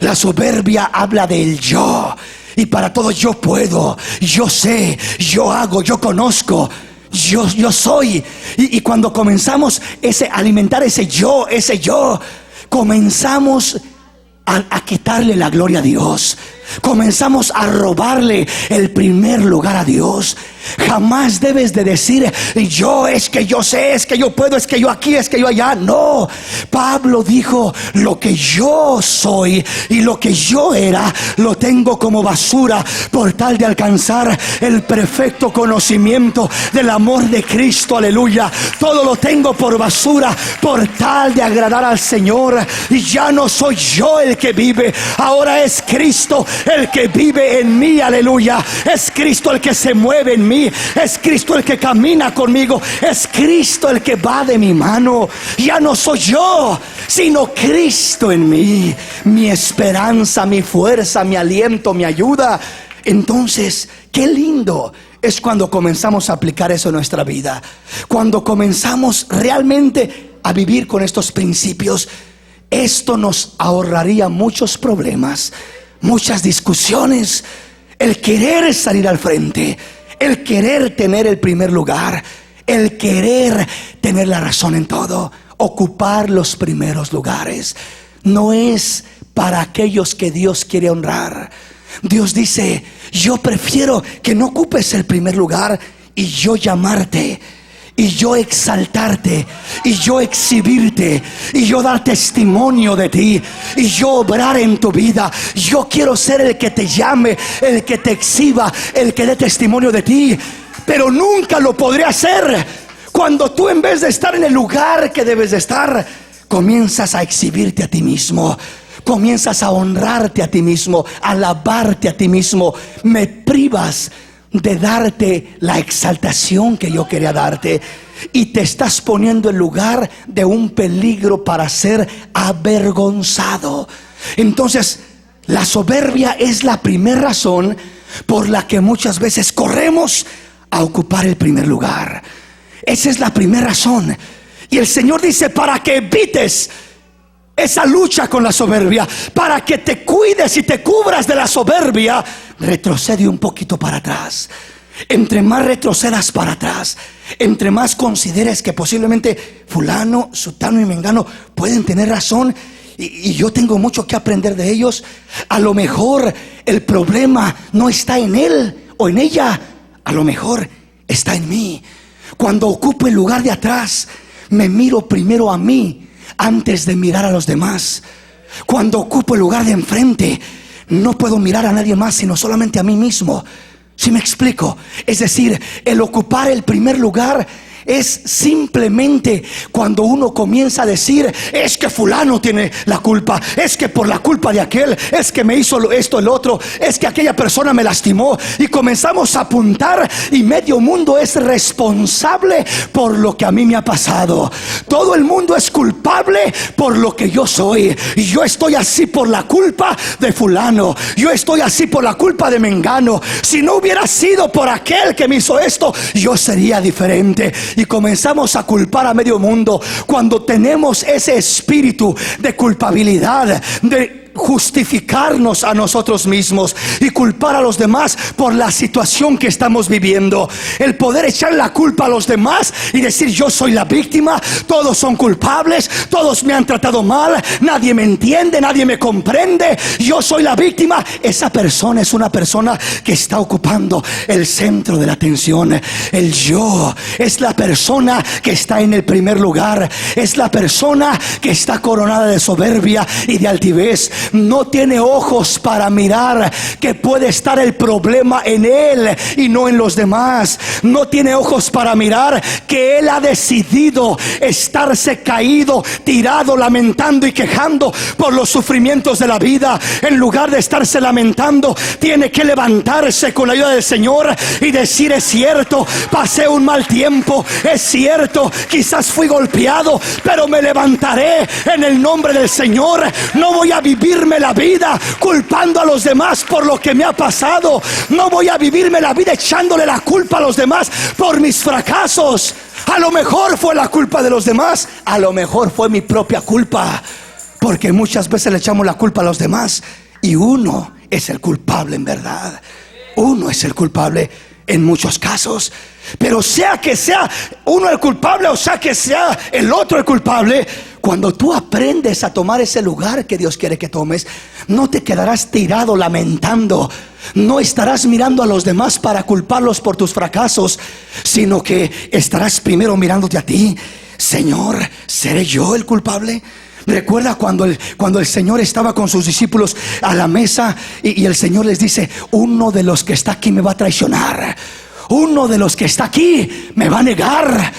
La soberbia habla del yo. Y para todo: yo puedo, yo sé, yo hago, yo conozco, yo soy. Y cuando comenzamos a alimentar ese yo, comenzamos a quitarle la gloria a Dios. Comenzamos a robarle el primer lugar a Dios. Jamás debes de decir: yo, es que yo sé, es que yo puedo, es que yo aquí, es que yo allá. No, Pablo dijo: lo que yo soy y lo que yo era, lo tengo como basura por tal de alcanzar el perfecto conocimiento del amor de Cristo. Aleluya. Todo lo tengo por basura por tal de agradar al Señor. Y ya no soy yo el que vive, ahora es Cristo el que vive en mí. Aleluya. Es Cristo el que se mueve en mí, es Cristo el que camina conmigo, es Cristo el que va de mi mano. Ya no soy yo, sino Cristo en mí, mi esperanza, mi fuerza, mi aliento, mi ayuda. Entonces, qué lindo es cuando comenzamos a aplicar eso en nuestra vida, cuando comenzamos realmente a vivir con estos principios. Esto nos ahorraría muchos problemas, muchas discusiones, el querer salir al frente, el querer tener el primer lugar, el querer tener la razón en todo, ocupar los primeros lugares. No es para aquellos que Dios quiere honrar. Dios dice: yo prefiero que no ocupes el primer lugar y yo llamarte, y yo exaltarte, y yo exhibirte, y yo dar testimonio de ti, y yo obrar en tu vida. Yo quiero ser el que te llame, el que te exhiba, el que dé testimonio de ti. Pero nunca lo podré hacer cuando tú, en vez de estar en el lugar que debes de estar, comienzas a exhibirte a ti mismo, comienzas a honrarte a ti mismo, a alabarte a ti mismo. Me privas de darte la exaltación que yo quería darte, y te estás poniendo en lugar de un peligro para ser avergonzado. Entonces, la soberbia es la primera razón por la que muchas veces corremos a ocupar el primer lugar. Esa es la primera razón. Y el Señor dice: para que evites esa lucha con la soberbia, para que te cuides y te cubras de la soberbia, retrocede un poquito para atrás. Entre más retrocedas para atrás, entre más consideres que posiblemente fulano, sutano y mengano pueden tener razón, y yo tengo mucho que aprender de ellos, a lo mejor el problema no está en él o en ella, a lo mejor está en mí. Cuando ocupo el lugar de atrás, me miro primero a mí antes de mirar a los demás. Cuando ocupo el lugar de enfrente, no puedo mirar a nadie más sino solamente a mí mismo. ¿Sí me explico? Es decir, el ocupar el primer lugar es simplemente cuando uno comienza a decir: es que fulano tiene la culpa, es que por la culpa de aquel, es que me hizo esto, el otro, es que aquella persona me lastimó. Y comenzamos a apuntar, y medio mundo es responsable por lo que a mí me ha pasado. Todo el mundo es culpable por lo que yo soy. Y yo estoy así por la culpa de fulano, yo estoy así por la culpa de mengano. Si no hubiera sido por aquel que me hizo esto, yo sería diferente. Y comenzamos a culpar a medio mundo cuando tenemos ese espíritu de culpabilidad, de justificarnos a nosotros mismos y culpar a los demás por la situación que estamos viviendo. El poder echar la culpa a los demás y decir: yo soy la víctima, todos son culpables, todos me han tratado mal, nadie me entiende, nadie me comprende, yo soy la víctima. Esa persona es una persona que está ocupando el centro de la atención. El yo es la persona que está en el primer lugar, es la persona que está coronada de soberbia y de altivez. No tiene ojos para mirar que puede estar el problema en él y no en los demás. No tiene ojos para mirar que él ha decidido estarse caído, tirado, lamentando y quejando por los sufrimientos de la vida. En lugar de estarse lamentando, tiene que levantarse con la ayuda del Señor y decir: es cierto, pasé un mal tiempo, es cierto, quizás fui golpeado, pero me levantaré en el nombre del Señor. No voy a vivirme la vida culpando a los demás por lo que me ha pasado. No voy a vivirme la vida echándole la culpa a los demás por mis fracasos. A lo mejor fue la culpa de los demás, a lo mejor fue mi propia culpa, porque muchas veces le echamos la culpa a los demás y uno es el culpable en verdad. Uno es el culpable en muchos casos. Pero sea que sea uno el culpable o sea que sea el otro el culpable, cuando tú aprendes a tomar ese lugar que Dios quiere que tomes, no te quedarás tirado lamentando, no estarás mirando a los demás para culparlos por tus fracasos, sino que estarás primero mirándote a ti. Señor, ¿seré yo el culpable? Recuerda cuando el Señor estaba con sus discípulos a la mesa y el Señor les dice: uno de los que está aquí me va a traicionar, uno de los que está aquí me va a negar.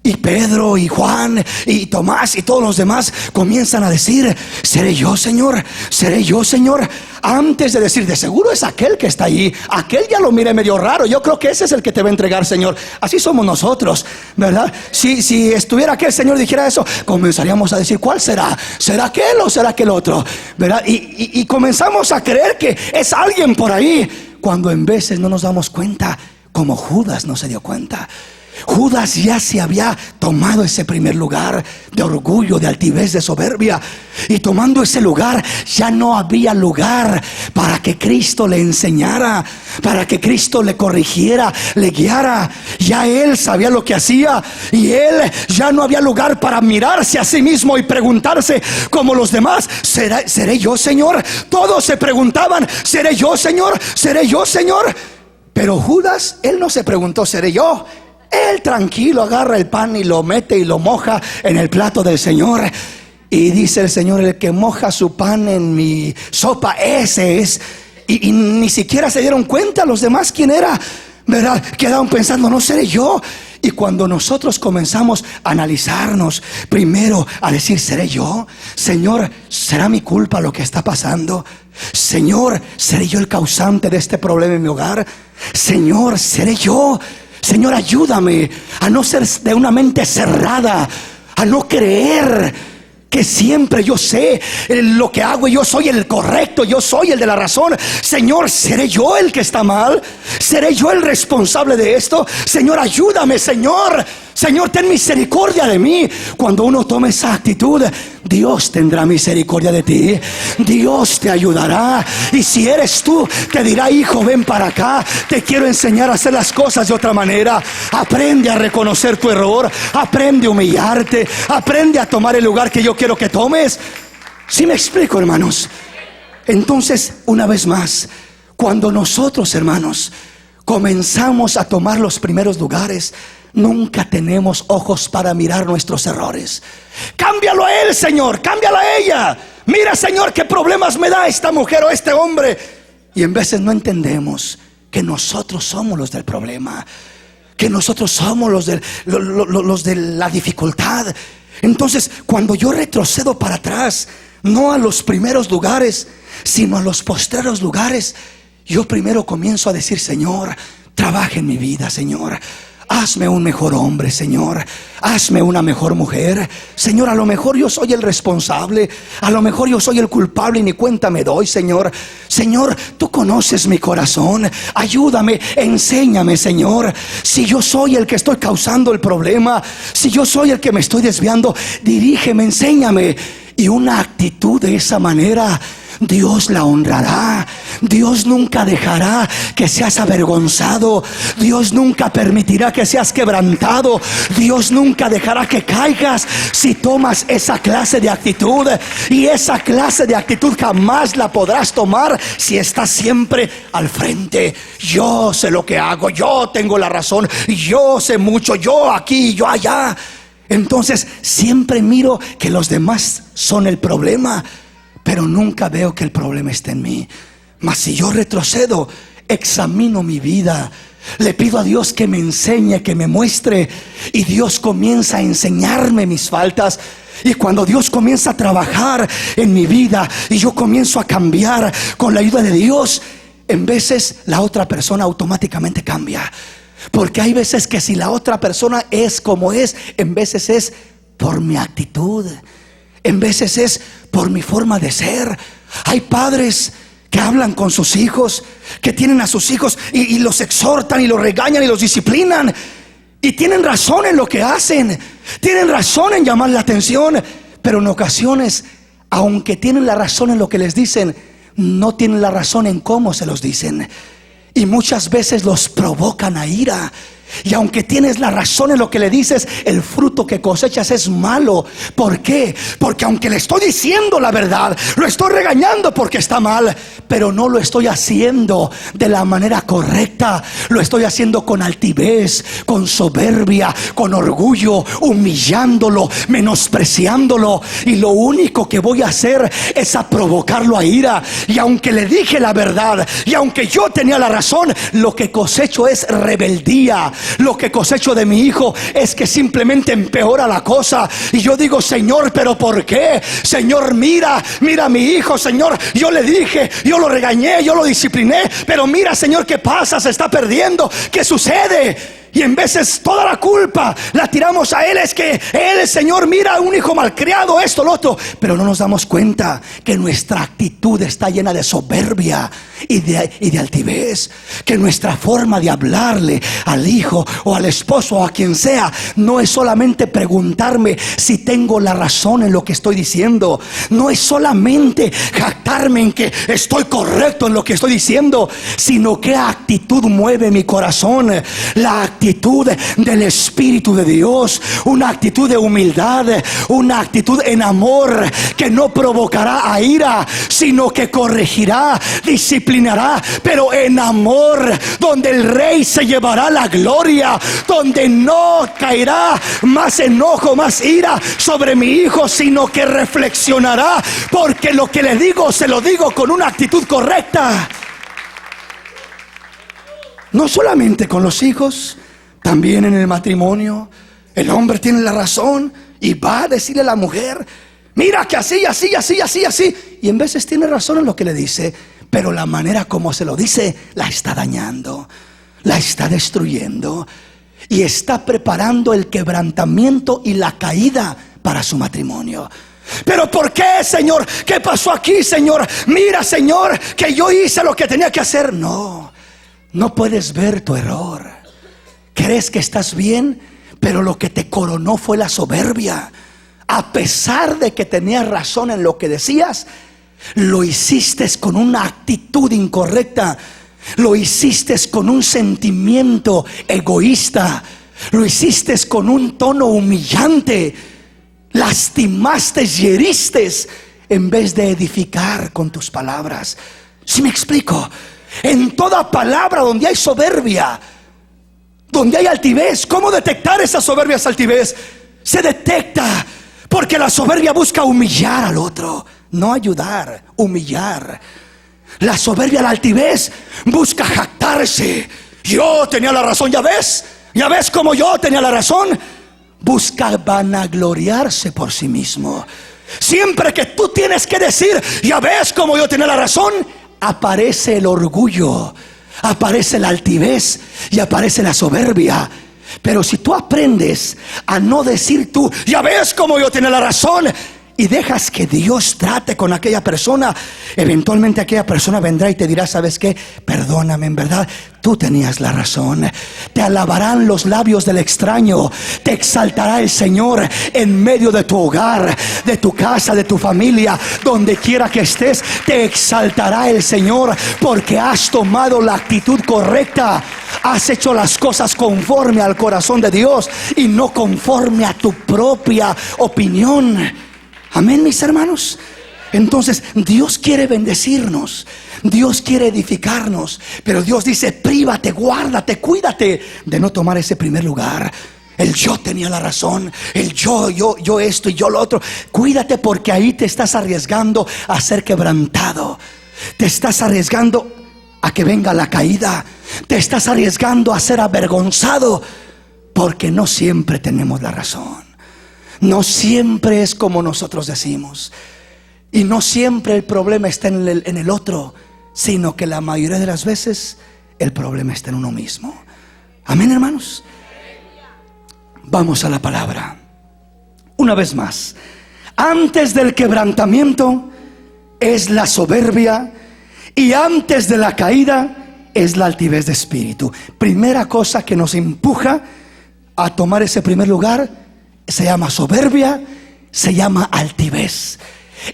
Y Pedro y Juan y Tomás y todos los demás comienzan a decir: ¿seré yo, Señor? ¿Seré yo, Señor? Antes de decir: de seguro es aquel que está allí, aquel ya lo mire medio raro, yo creo que ese es el que te va a entregar, Señor. Así somos nosotros, ¿verdad? Si estuviera aquel Señor dijera eso, comenzaríamos a decir: ¿cuál será? ¿Será aquel o será aquel otro? ¿Verdad? Y comenzamos a creer que es alguien por ahí, cuando en veces no nos damos cuenta, como Judas no se dio cuenta. Judas ya se había tomado ese primer lugar de orgullo, de altivez, de soberbia. Y tomando ese lugar, ya no había lugar para que Cristo le enseñara, para que Cristo le corrigiera, le guiara. Ya él sabía lo que hacía y él ya no había lugar para mirarse a sí mismo y preguntarse como los demás: ¿seré yo, Señor? Todos se preguntaban: ¿seré yo, Señor? ¿Seré yo, Señor? Pero Judas, él no se preguntó: ¿seré yo? Él tranquilo agarra el pan y lo mete y lo moja en el plato del Señor. Y dice el Señor: el que moja su pan en mi sopa, ese es. Y ni siquiera se dieron cuenta los demás quién era, ¿verdad? Quedaron pensando: no seré yo. Y cuando nosotros comenzamos a analizarnos, primero a decir: ¿seré yo? Señor, ¿será mi culpa lo que está pasando? Señor, ¿seré yo el causante de este problema en mi hogar? Señor, ¿seré yo? Señor, ayúdame a no ser de una mente cerrada, a no creer que siempre yo sé lo que hago y yo soy el correcto, yo soy el de la razón. Señor, ¿seré yo el que está mal? ¿Seré yo el responsable de esto? Señor, ayúdame, Señor. Señor, ten misericordia de mí. Cuando uno toma esa actitud, Dios tendrá misericordia de ti. Dios te ayudará. Y si eres tú, te dirá: hijo, ven para acá, te quiero enseñar a hacer las cosas de otra manera. Aprende a reconocer tu error, aprende a humillarte, aprende a tomar el lugar que yo quiero que tomes. ¿Sí me explico, hermanos? Entonces, una vez más, cuando nosotros, hermanos, comenzamos a tomar los primeros lugares, nunca tenemos ojos para mirar nuestros errores. Cámbialo a él, Señor, cámbialo a ella. Mira, Señor, qué problemas me da esta mujer o este hombre. Y en veces no entendemos que nosotros somos los del problema, que nosotros somos los de la dificultad. Entonces, cuando yo retrocedo para atrás, no a los primeros lugares, sino a los postreros lugares, yo primero comienzo a decir: Señor, trabaja en mi vida, Señor. Hazme un mejor hombre, Señor. Hazme una mejor mujer. Señor, a lo mejor yo soy el responsable, a lo mejor yo soy el culpable y ni cuenta me doy, Señor. Señor, tú conoces mi corazón. Ayúdame, enséñame, Señor. Si yo soy el que estoy causando el problema, si yo soy el que me estoy desviando, dirígeme, enséñame. Y una actitud de esa manera Dios la honrará. Dios nunca dejará que seas avergonzado. Dios nunca permitirá que seas quebrantado. Dios nunca dejará que caigas si tomas esa clase de actitud. Y esa clase de actitud jamás la podrás tomar si estás siempre al frente. Yo sé lo que hago, yo tengo la razón, yo sé mucho, yo aquí, yo allá. Entonces siempre miro que los demás son el problema, pero nunca veo que el problema esté en mí. Mas si yo retrocedo, examino mi vida, le pido a Dios que me enseñe, que me muestre, y Dios comienza a enseñarme mis faltas. Y cuando Dios comienza a trabajar en mi vida y yo comienzo a cambiar con la ayuda de Dios, en veces la otra persona automáticamente cambia. Porque hay veces que si la otra persona es como es, en veces es por mi actitud, en veces es por mi forma de ser. Hay padres que hablan con sus hijos, que tienen a sus hijos y los exhortan y los regañan y los disciplinan, y tienen razón en lo que hacen, tienen razón en llamar la atención, pero en ocasiones, aunque tienen la razón en lo que les dicen, no tienen la razón en cómo se los dicen, y muchas veces los provocan a ira. Y aunque tienes la razón en lo que le dices, el fruto que cosechas es malo. ¿Por qué? Porque aunque le estoy diciendo la verdad, lo estoy regañando porque está mal, pero no lo estoy haciendo de la manera correcta. Lo estoy haciendo con altivez, con soberbia, con orgullo, humillándolo, menospreciándolo. Y lo único que voy a hacer es a provocarlo a ira. Y aunque le dije la verdad, y aunque yo tenía la razón, lo que cosecho es rebeldía. Lo que cosecho de mi hijo es que simplemente empeora la cosa. Y yo digo: Señor, ¿pero por qué? Señor, mira a mi hijo, Señor. Yo le dije, yo lo regañé, yo lo discipliné, pero mira, Señor, ¿qué pasa? Se está perdiendo. ¿Qué sucede? Y en veces toda la culpa la tiramos a él. Es que él, Señor, mira, un hijo malcriado, esto, lo otro. Pero no nos damos cuenta que nuestra actitud está llena de soberbia y de altivez. Que nuestra forma de hablarle al hijo o al esposo o a quien sea no es solamente preguntarme si tengo la razón en lo que estoy diciendo. No es solamente jactarme en que estoy correcto en lo que estoy diciendo, sino qué actitud mueve mi corazón. La actitud del Espíritu de Dios, una actitud de humildad, una actitud en amor que no provocará a ira, sino que corregirá, disciplinará, pero en amor, donde el Rey se llevará la gloria, donde no caerá más enojo, más ira sobre mi hijo, sino que reflexionará, porque lo que le digo se lo digo con una actitud correcta. No solamente con los hijos, también en el matrimonio. El hombre tiene la razón y va a decirle a la mujer: mira que así. Y en veces tiene razón en lo que le dice, pero la manera como se lo dice la está dañando, la está destruyendo, y está preparando el quebrantamiento y la caída para su matrimonio. ¿Pero por qué, Señor? ¿Qué pasó aquí, Señor? Mira, Señor, que yo hice lo que tenía que hacer. No puedes ver tu error. Crees que estás bien, pero lo que te coronó fue la soberbia. A pesar de que tenías razón en lo que decías, lo hiciste con una actitud incorrecta. Lo hiciste con un sentimiento egoísta. Lo hiciste con un tono humillante. Lastimaste y heriste en vez de edificar con tus palabras. ¿Sí me explico? En toda palabra donde hay soberbia, donde hay altivez, ¿cómo detectar esa soberbia, esa altivez? Se detecta porque la soberbia busca humillar al otro, no ayudar, humillar. La soberbia, la altivez, busca jactarse. Yo tenía la razón, ya ves como yo tenía la razón. Busca vanagloriarse por sí mismo. Siempre que tú tienes que decir, ya ves como yo tenía la razón, aparece el orgullo, aparece la altivez y aparece la soberbia. Pero si tú aprendes a no decir tú, ya ves como yo tenía la razón, y dejas que Dios trate con aquella persona, eventualmente aquella persona vendrá y te dirá: ¿sabes qué? Perdóname, en verdad tú tenías la razón. Te alabarán los labios del extraño, te exaltará el Señor en medio de tu hogar, de tu casa, de tu familia, donde quiera que estés, te exaltará el Señor, porque has tomado la actitud correcta, has hecho las cosas conforme al corazón de Dios y no conforme a tu propia opinión. Amén, mis hermanos. Entonces Dios quiere bendecirnos, Dios quiere edificarnos, pero Dios dice: prívate, guárdate, cuídate de no tomar ese primer lugar. El yo tenía la razón, el yo esto y yo lo otro. Cuídate, porque ahí te estás arriesgando a ser quebrantado. Te estás arriesgando a que venga la caída. Te estás arriesgando a ser avergonzado, porque no siempre tenemos la razón. No siempre es como nosotros decimos, y no siempre el problema está en el otro, sino que la mayoría de las veces el problema está en uno mismo. Amén, hermanos. Vamos a la palabra. Una vez más: antes del quebrantamiento es la soberbia, y antes de la caída es la altivez de espíritu. Primera cosa que nos empuja a tomar ese primer lugar se llama soberbia, se llama altivez.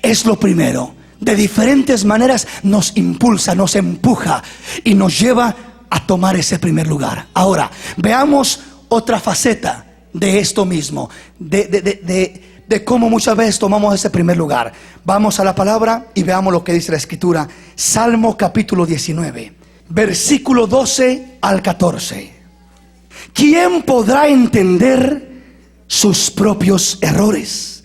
Es lo primero. De diferentes maneras nos impulsa, nos empuja y nos lleva a tomar ese primer lugar. Ahora, veamos otra faceta de esto mismo, de cómo muchas veces tomamos ese primer lugar. Vamos a la palabra y veamos lo que dice la Escritura. Salmo capítulo 19, versículo 12 al 14. ¿Quién podrá entender sus propios errores?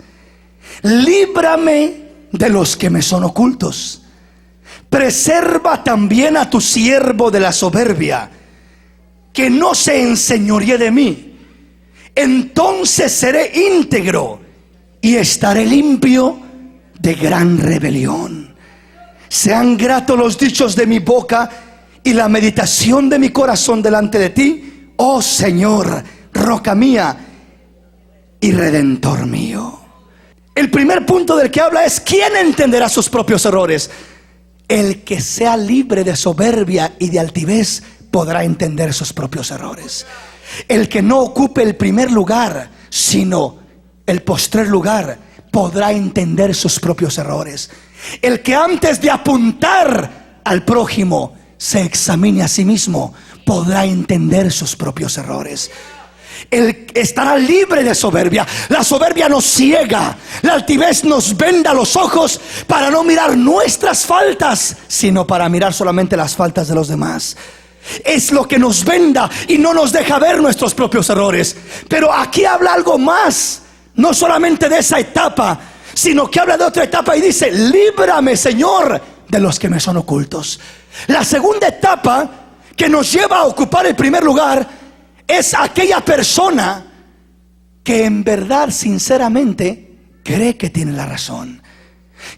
Líbrame de los que me son ocultos. Preserva también a tu siervo de la soberbia, que no se enseñoríe de mí. Entonces seré íntegro y estaré limpio de gran rebelión. Sean gratos los dichos de mi boca y la meditación de mi corazón delante de ti, oh Señor, roca mía y redentor mío. El primer punto del que habla es: ¿quién entenderá sus propios errores? El que sea libre de soberbia y de altivez podrá entender sus propios errores. El que no ocupe el primer lugar, sino el postrer lugar, podrá entender sus propios errores. El que antes de apuntar al prójimo se examine a sí mismo, podrá entender sus propios errores. Él estará libre de soberbia. La soberbia nos ciega, la altivez nos venda los ojos para no mirar nuestras faltas, sino para mirar solamente las faltas de los demás. Es lo que nos venda y no nos deja ver nuestros propios errores. Pero aquí habla algo más, no solamente de esa etapa, sino que habla de otra etapa y dice: líbrame, Señor, de los que me son ocultos. La segunda etapa que nos lleva a ocupar el primer lugar es aquella persona que en verdad, sinceramente, cree que tiene la razón,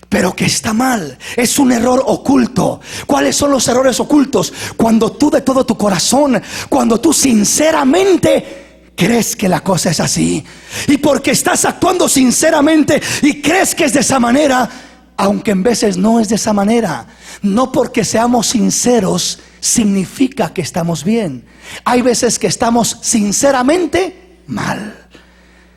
pero que está mal. Es un error oculto. ¿Cuáles son los errores ocultos? Cuando tú de todo tu corazón, cuando tú sinceramente crees que la cosa es así, y porque estás actuando sinceramente y crees que es de esa manera, aunque en veces no es de esa manera. No porque seamos sinceros significa que estamos bien. Hay veces que estamos sinceramente mal.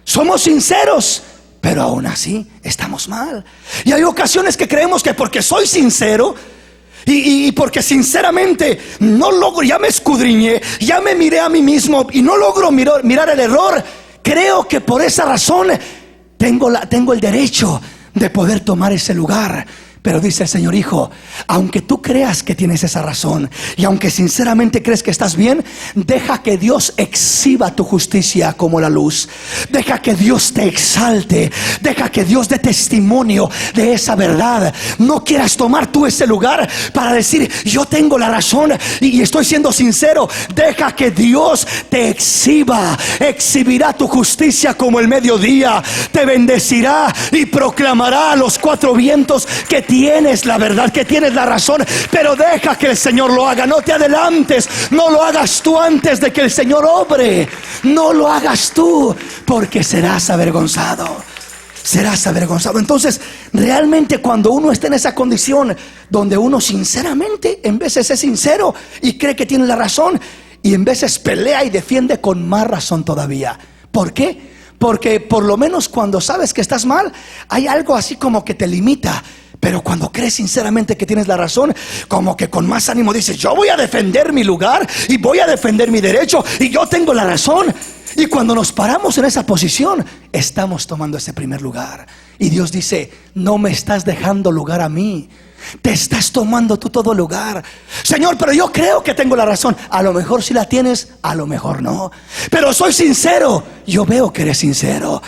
Somos sinceros, pero aún así estamos mal. Y hay ocasiones que creemos que porque soy sincero y porque sinceramente no logro, ya me escudriñé, ya me miré a mí mismo y no logro mirar el error, creo que por esa razón tengo el derecho de poder tomar ese lugar. Pero dice el Señor: hijo, aunque tú creas que tienes esa razón y aunque sinceramente crees que estás bien, deja que Dios exhiba tu justicia como la luz. Deja que Dios te exalte. Deja que Dios dé testimonio de esa verdad. No quieras tomar tú ese lugar para decir: yo tengo la razón y estoy siendo sincero. Deja que Dios te exhiba. Exhibirá tu justicia como el mediodía. Te bendecirá y proclamará a los cuatro vientos que tienes la verdad, que tienes la razón. Pero deja que el Señor lo haga. No te adelantes, no lo hagas tú antes de que el Señor obre. No lo hagas tú, porque serás avergonzado. serás avergonzado. Entonces, realmente cuando uno está en esa condición donde uno sinceramente, en veces es sincero y cree que tiene la razón, y en veces pelea y defiende con más razón todavía. ¿Por qué? Porque por lo menos cuando sabes que estás mal, hay algo así como que te limita. Pero cuando crees sinceramente que tienes la razón, como que con más ánimo dices: yo voy a defender mi lugar y voy a defender mi derecho y yo tengo la razón. Y cuando nos paramos en esa posición, estamos tomando ese primer lugar. Y Dios dice: no me estás dejando lugar a mí, te estás tomando tú todo lugar. Señor, pero yo creo que tengo la razón. A lo mejor sí la tienes, a lo mejor no. Pero soy sincero, yo veo que eres sincero.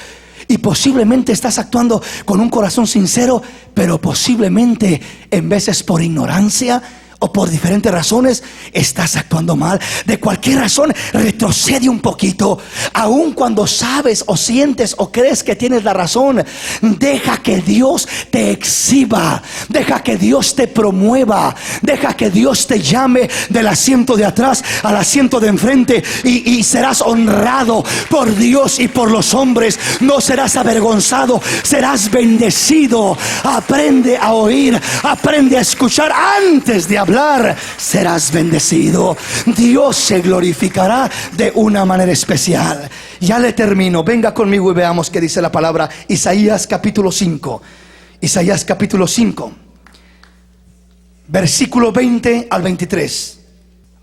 Y posiblemente estás actuando con un corazón sincero, pero posiblemente en veces por ignorancia o por diferentes razones estás actuando mal. De cualquier razón, retrocede un poquito. Aun cuando sabes o sientes o crees que tienes la razón, deja que Dios te exhiba, deja que Dios te promueva, deja que Dios te llame del asiento de atrás al asiento de enfrente, y serás honrado por Dios y por los hombres. No serás avergonzado, serás bendecido. Aprende a oír, aprende a escuchar antes de hablar. Serás bendecido. Dios se glorificará de una manera especial. Ya le termino. Venga conmigo y veamos qué dice la palabra. Isaías capítulo 5. Isaías capítulo 5, versículo 20 al 23.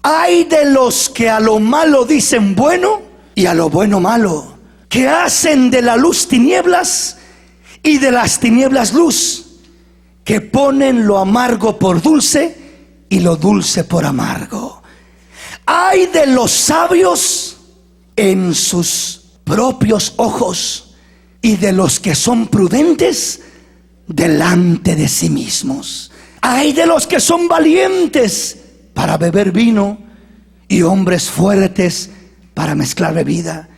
Ay de los que a lo malo dicen bueno y a lo bueno malo, que hacen de la luz tinieblas y de las tinieblas luz, que ponen lo amargo por dulce y lo dulce por amargo. Ay de los sabios en sus propios ojos y de los que son prudentes delante de sí mismos. Ay de los que son valientes para beber vino y hombres fuertes para mezclar bebida,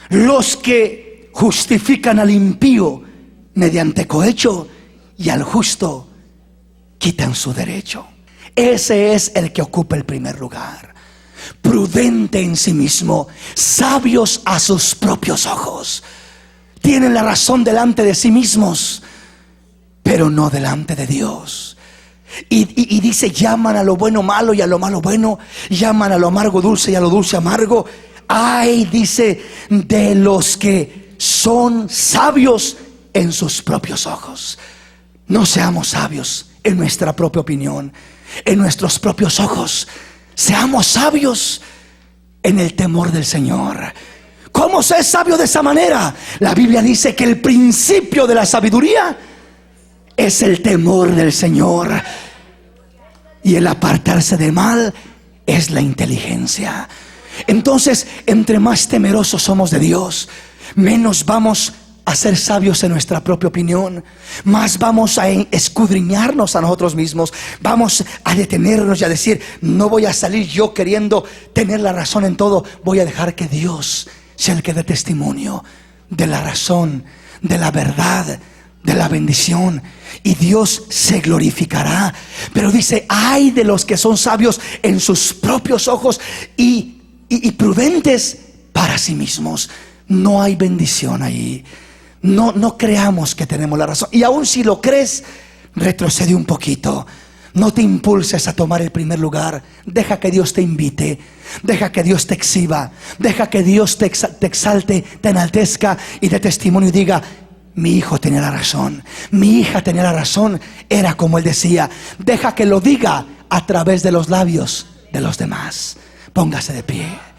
los que justifican al impío mediante cohecho y al justo quitan su derecho. Ese es el que ocupa el primer lugar. Prudente en sí mismo, sabios a sus propios ojos. Tienen la razón delante de sí mismos, pero no delante de Dios. Y dice: llaman a lo bueno malo y a lo malo bueno, llaman a lo amargo dulce y a lo dulce amargo. Ay, dice, de los que son sabios en sus propios ojos. No seamos sabios en nuestra propia opinión, en nuestros propios ojos. Seamos sabios en el temor del Señor. ¿Cómo ser sabio de esa manera? La Biblia dice que el principio de la sabiduría es el temor del Señor, y el apartarse del mal es la inteligencia. Entonces, entre más temerosos somos de Dios, menos vamos a ser sabios en nuestra propia opinión, más vamos a escudriñarnos a nosotros mismos, vamos a detenernos y a decir: no voy a salir yo queriendo tener la razón en todo, voy a dejar que Dios sea el que dé testimonio de la razón, de la verdad, de la bendición, y Dios se glorificará. Pero dice: ay de los que son sabios en sus propios ojos y prudentes para sí mismos. No hay bendición ahí. No creamos que tenemos la razón. Y aun si lo crees, retrocede un poquito. No te impulses a tomar el primer lugar. Deja que Dios te invite, deja que Dios te exhiba, deja que Dios te exalte, te enaltezca y dé testimonio y diga: mi hijo tenía la razón, mi hija tenía la razón, era como él decía. Deja que lo diga a través de los labios de los demás. Póngase de pie.